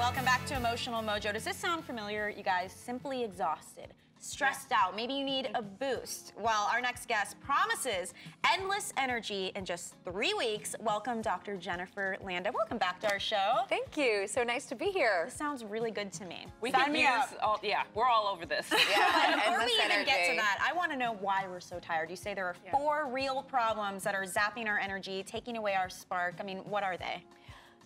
welcome back to Emotional Mojo. Does this sound familiar, you guys? Simply exhausted, stressed out, maybe you need a boost. Well, our next guest promises endless energy in just 3 weeks. Welcome, Dr. Jennifer Landa. Welcome back to our show. Thank you. So nice to be here. This sounds really good to me. We can use all, we're all over this. Yeah, before we even get to that, I want to know why we're so tired. You say there are 4 real problems that are zapping our energy, taking away our spark. I mean, what are they?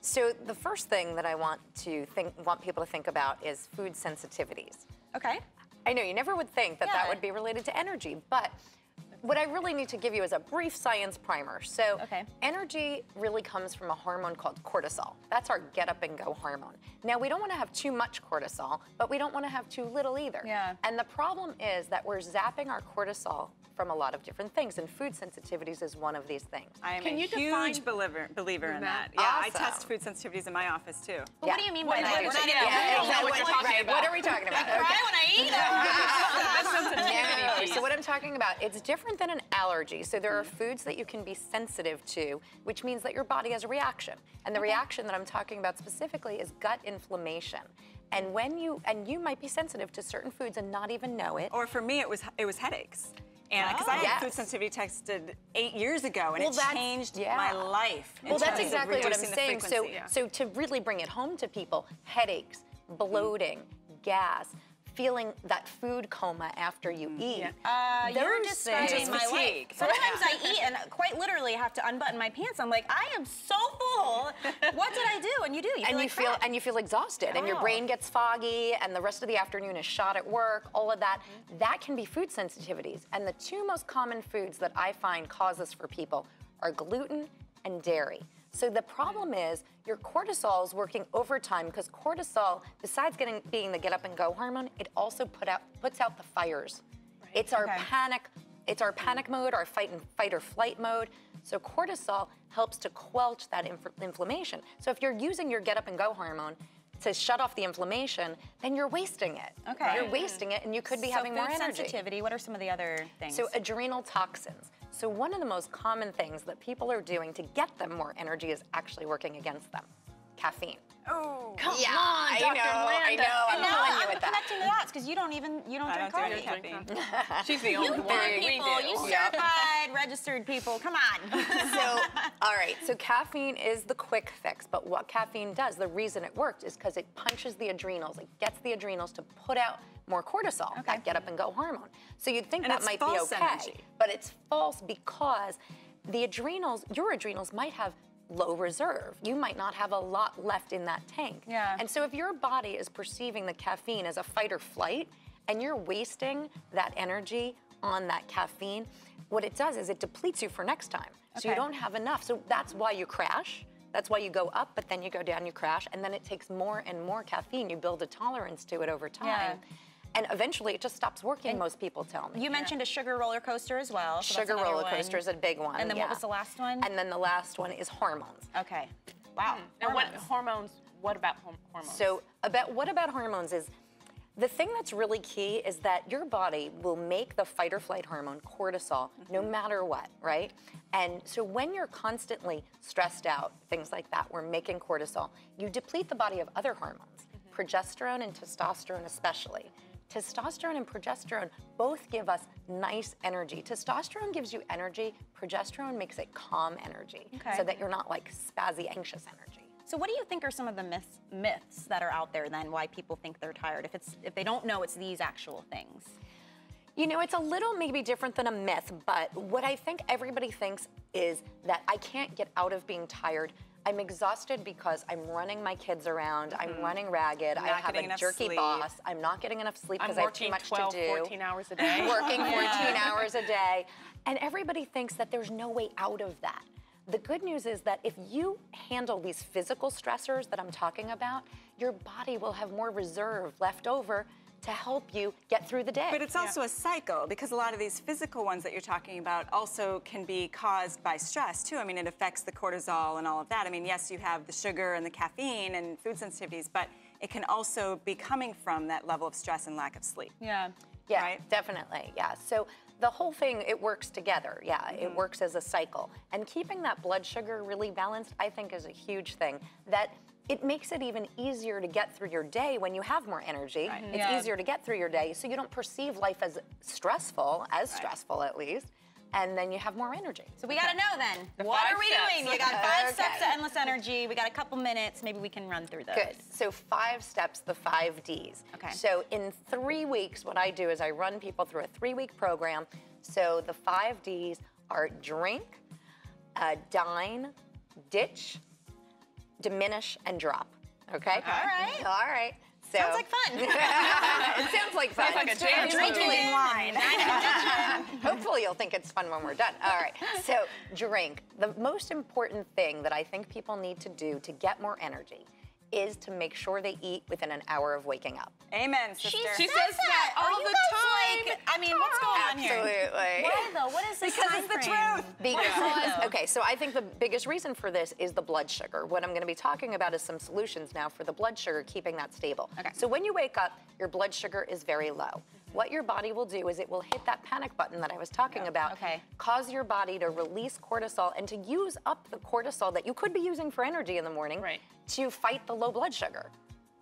So the first thing that I want people to think about is food sensitivities. Okay. I know you never would think that that would be related to energy, but what I really need to give you is a brief science primer. So energy really comes from a hormone called cortisol. That's our get up and go hormone. Now we don't want to have too much cortisol, but we don't want to have too little either. Yeah. And the problem is that we're zapping our cortisol from a lot of different things, and food sensitivities is one of these things. I am a huge believer in that. Yeah, awesome. I test food sensitivities in my office too. But what do you mean by that? What are we talking about? I want to eat them. So what I'm talking about, it's different than an allergy. So there are foods that you can be sensitive to, which means that your body has a reaction. And the reaction that I'm talking about specifically is gut inflammation. And you might be sensitive to certain foods and not even know it. Or for me, it was headaches. And because I had food sensitivity tested 8 years ago, and it changed my life. Well, that's exactly what I'm saying. So to really bring it home to people, headaches, bloating, gas, feeling that food coma after you eat. You're describing my life. Sometimes I eat and quite literally have to unbutton my pants. I'm like, I am so full. What did I do? And you do. You feel exhausted, and your brain gets foggy, and the rest of the afternoon is shot at work. All of that. That can be food sensitivities. And the 2 most common foods that I find cause this for people are gluten and dairy. So the problem is your cortisol is working overtime, because cortisol, besides being the get up and go hormone, it also puts out the fires. Right. It's our panic mode, our fight or flight mode. So cortisol helps to quench that inflammation. So if you're using your get up and go hormone to shut off the inflammation, then you're wasting it. Okay. You're wasting it, and you could be having more energy. Sensitivity, what are some of the other things? So adrenal toxins. So one of the most common things that people are doing to get them more energy is actually working against them. Caffeine. Oh, come on, Dr. Landa. I know. And now I'm connecting the dots, because you don't drink coffee. She's the only one. You certified, registered people, come on. All right, so caffeine is the quick fix, but what caffeine does, the reason it works is because it punches the adrenals. It gets the adrenals to put out more cortisol, that get up and go hormone. So you'd think that might be okay, but it's false, because the adrenals, your adrenals might have low reserve. You might not have a lot left in that tank. Yeah. And so if your body is perceiving the caffeine as a fight or flight, and you're wasting that energy on that caffeine, what it does is it depletes you for next time. So you don't have enough. So that's why you crash. That's why you go up, but then you go down, you crash, and then it takes more and more caffeine. You build a tolerance to it over time. Yeah. And eventually it just stops working, most people tell me. You mentioned a sugar roller coaster as well. So sugar roller coaster is a big one. And then what was the last one? And then the last one is hormones. Okay. Wow. Now what about hormones? So what about hormones is, the thing that's really key is that your body will make the fight or flight hormone, cortisol, no matter what, right? And so when you're constantly stressed out, things like that, we're making cortisol, you deplete the body of other hormones, progesterone and testosterone especially. Testosterone and progesterone both give us nice energy. Testosterone gives you energy, progesterone makes it calm energy, so that you're not like spazzy, anxious energy. So what do you think are some of the myths that are out there then, why people think they're tired, if they don't know it's these actual things? You know, it's a little maybe different than a myth, but what I think everybody thinks is that I can't get out of being tired. I'm exhausted because I'm running my kids around, I'm running ragged, I have a jerky boss, I'm not getting enough sleep because I have too much to do. I'm working 14 hours a day. Working 14 hours a day. And everybody thinks that there's no way out of that. The good news is that if you handle these physical stressors that I'm talking about, your body will have more reserve left over to help you get through the day. But it's also a cycle, because a lot of these physical ones that you're talking about also can be caused by stress too. I mean, it affects the cortisol and all of that. I mean, yes, you have the sugar and the caffeine and food sensitivities, but it can also be coming from that level of stress and lack of sleep. Yeah. Yeah, right? Definitely, yeah. So the whole thing, it works together, yeah. It works as a cycle. And keeping that blood sugar really balanced, I think, is a huge thing. That it makes it even easier to get through your day when you have more energy. Right. It's easier to get through your day, so you don't perceive life as stressful, stressful at least, and then you have more energy. So we gotta know then, what are we doing? We got 5 steps to endless energy. We got a couple minutes. Maybe we can run through those. Good. So 5 steps, the 5 Ds. Okay. So in 3 weeks, what I do is I run people through a 3-week program. So the 5 Ds are drink, dine, ditch, diminish, and drop. Okay? All right. All right. So, Sounds like fun. it sounds like fun. Sounds like a jam. Drinking wine. Hopefully you'll think it's fun when we're done. All right, so drink. The most important thing that I think people need to do to get more energy is to make sure they eat within an hour of waking up. Amen, sister. She says that Are all you the guys time. like, I mean, what's going on here? Absolutely. Why though? What is this Because time it's the frame? truth. Because, okay, so I think the biggest reason for this is the blood sugar. What I'm going to be talking about is some solutions now for the blood sugar, keeping that stable. Okay. So when you wake up, your blood sugar is very low. What your body will do is it will hit that panic button that I was talking about, Okay. cause your body to release cortisol and to use up the cortisol that you could be using for energy in the morning Right. to fight the low blood sugar.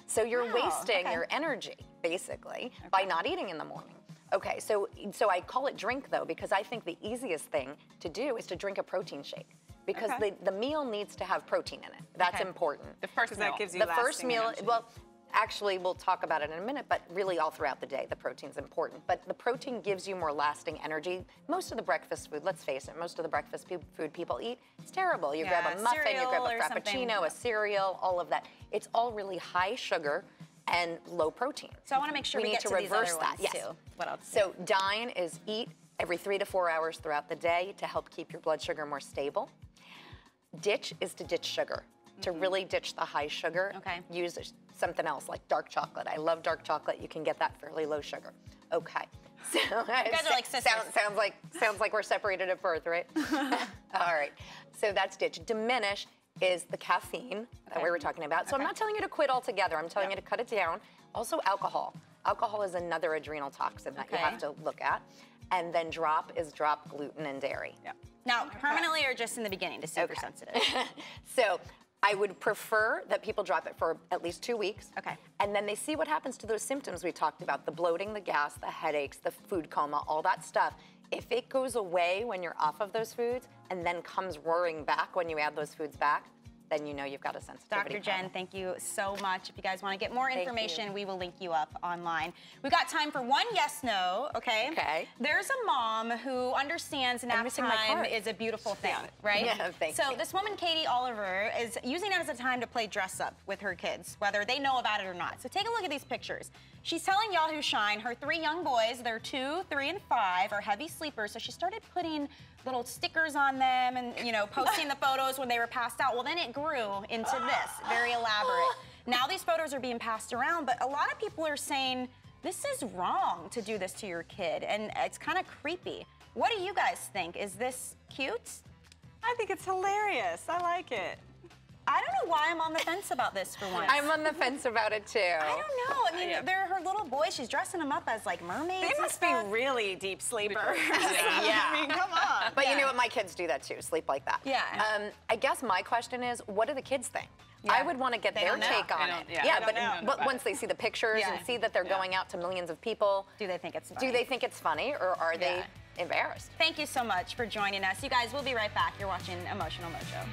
So you're Oh, wasting okay. your energy, basically, by not eating in the morning. Okay, so I call it drink, though, because I think the easiest thing to do is to drink a protein shake. Because Okay. the meal needs to have protein in it. That's Okay. important. The first Because meal. that gives you The first lasting meal, energy. well, actually, we'll talk about it in a minute, but really all throughout the day, the protein's important. But the protein gives you more lasting energy. Most of the breakfast food, let's face it, most of the breakfast food people eat, it's terrible. You grab Yeah, a muffin, you grab cereal a or something. frappuccino, a cereal, all of that. It's all really high sugar and low protein. So I want to make sure we need get to to these reverse other that. ones Yes. too. What else? So dine is eat every 3 to 4 hours throughout the day to help keep your blood sugar more stable. Ditch is to ditch sugar. To really ditch the high sugar, Okay. use something else like dark chocolate. I love dark chocolate. You can get that fairly low sugar. Okay. So you guys are like sisters. sounds like we're separated at birth, right? All right. So that's ditch. Diminish is the caffeine that we were talking about. So I'm not telling you to quit altogether. I'm telling you to cut it down. Also alcohol. Alcohol is another adrenal toxin that you Okay. have to look at. And then drop is drop gluten and dairy. Yeah. Now, permanently or just in the beginning to super sensitive? So I would prefer that people drop it for at least 2 weeks. Okay. And then they see what happens to those symptoms we talked about, the bloating, the gas, the headaches, the food coma, all that stuff. If it goes away when you're off of those foods and then comes roaring back when you add those foods back, then you know you've got a sensitivity Dr. Jen, problem. thank you so much. If you guys want to get more Thank information, you. we will link you up online. We've got time for one yes, no, okay? Okay. There's a mom who understands nap missing my time card. is a beautiful thing, right? Yeah, thank so you. this woman, Katie Oliver, is using it as a time to play dress up with her kids, whether they know about it or not. So take a look at these pictures. She's telling Yahoo Shine her 3 young boys, they're 2, 3, and 5, are heavy sleepers. So she started putting little stickers on them and, you know, posting the photos when they were passed out. Well, then it grew into this, very elaborate. Now these photos are being passed around, but a lot of people are saying this is wrong to do this to your kid, and it's kind of creepy. What do you guys think? Is this cute? I think it's hilarious. I like it. I don't know why I'm on the fence about this for once. I'm on the fence about it too. I don't know. I mean, Yeah. they're her little boys. She's dressing them up as like mermaids. They and must be stuff. really deep sleepers. Yeah. I mean, come on. But you know what? My kids do that too, sleep like that. Yeah. I guess my question is, what do the kids think? Yeah. I would want to get They their don't know. take on They it. don't- yeah. Yeah, They but, don't know but about once they see the pictures Yeah. and see that they're going out to millions of people, Do they think it's funny? do they think it's funny or are they embarrassed? Thank you so much for joining us. You guys, we'll be right back. You're watching Emotional Mojo.